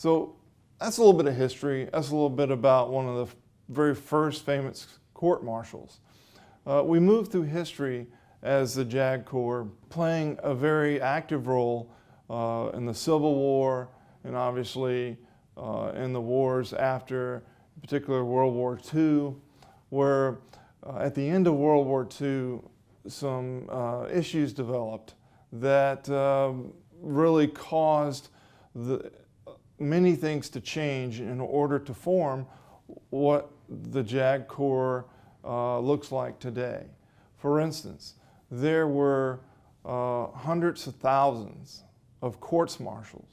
So that's a little bit of history. That's a little bit about one of the very first famous court-martials. We moved through history as the JAG Corps, playing a very active role in the Civil War and obviously in the wars after, in particular World War II, where at the end of World War II, some issues developed that really caused many things to change in order to form what the JAG Corps looks like today. For instance, there were hundreds of thousands of courts-martials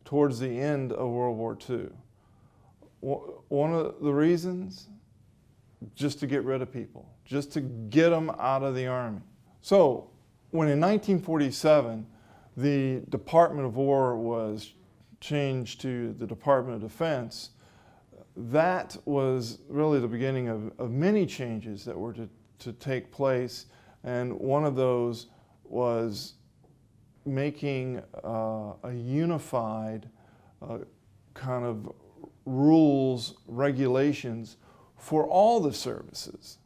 towards the end of World War II. One of the reasons, just to get rid of people, just to get them out of the Army. So when in 1947 the Department of War was changed to the Department of Defense, that was really the beginning of many changes that were to take place, and one of those was making a unified kind of rules, regulations for all the services,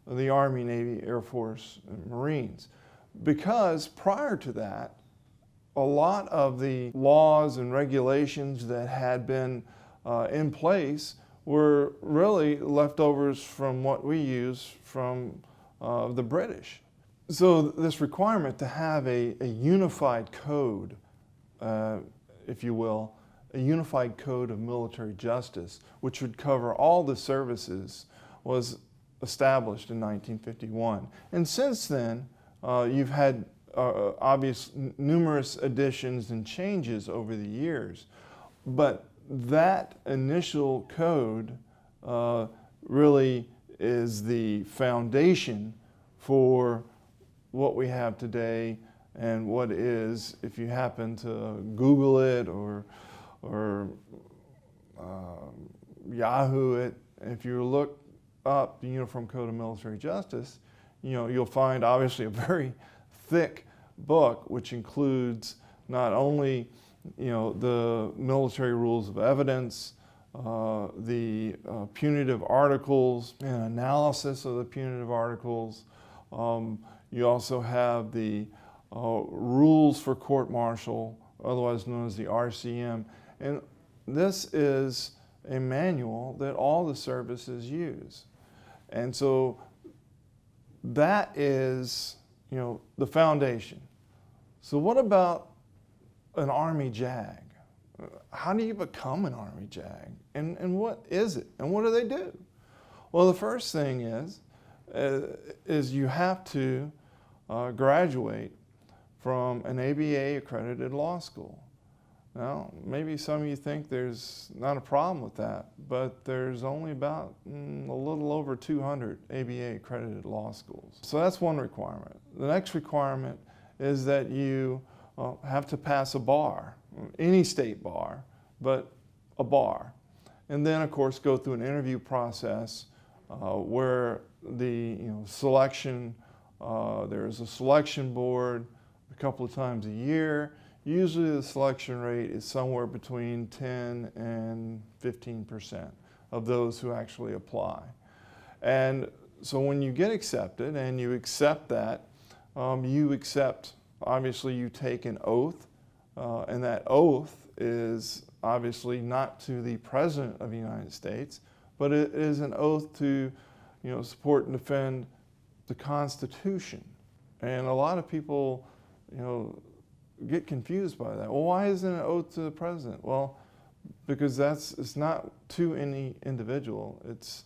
the Army, Navy, Air Force, and Marines. Because prior to that, a lot of the laws and regulations that had been in place were really leftovers from what we use from the British. So this requirement to have a unified code, if you will, a unified code of military justice, which would cover all the services, was established in 1951. And since then, you've had numerous additions and changes over the years. But that initial code really is the foundation for what we have today and what is, if you happen to Google it or Yahoo it, if you look up the Uniform Code of Military Justice, you'll find obviously a very thick book which includes not only the military rules of evidence, the punitive articles, and analysis of the punitive articles. You also have the rules for court-martial, otherwise known as the RCM. And this is a manual that all the services use. And so that is, the foundation. So what about an Army JAG? How do you become an Army JAG? And what is it? And what do they do? Well, the first thing is you have to graduate from an ABA accredited law school. Now, maybe some of you think there's not a problem with that, but there's only about a little over 200 ABA accredited law schools. So that's one requirement. The next requirement is that you have to pass a bar, any state bar, but a bar. And then, of course, go through an interview process where the selection, there's a selection board a couple of times a year. Usually the selection rate is somewhere between 10 and 15% of those who actually apply. And so when you get accepted and you accept that, obviously you take an oath, and that oath is obviously not to the President of the United States, but it is an oath to support and defend the Constitution. And a lot of people get confused by that. Well, why isn't it an oath to the President? Well, because it's not to any individual, it's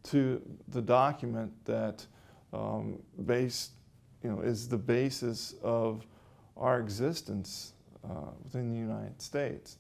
to the document that is the basis of our existence within the United States.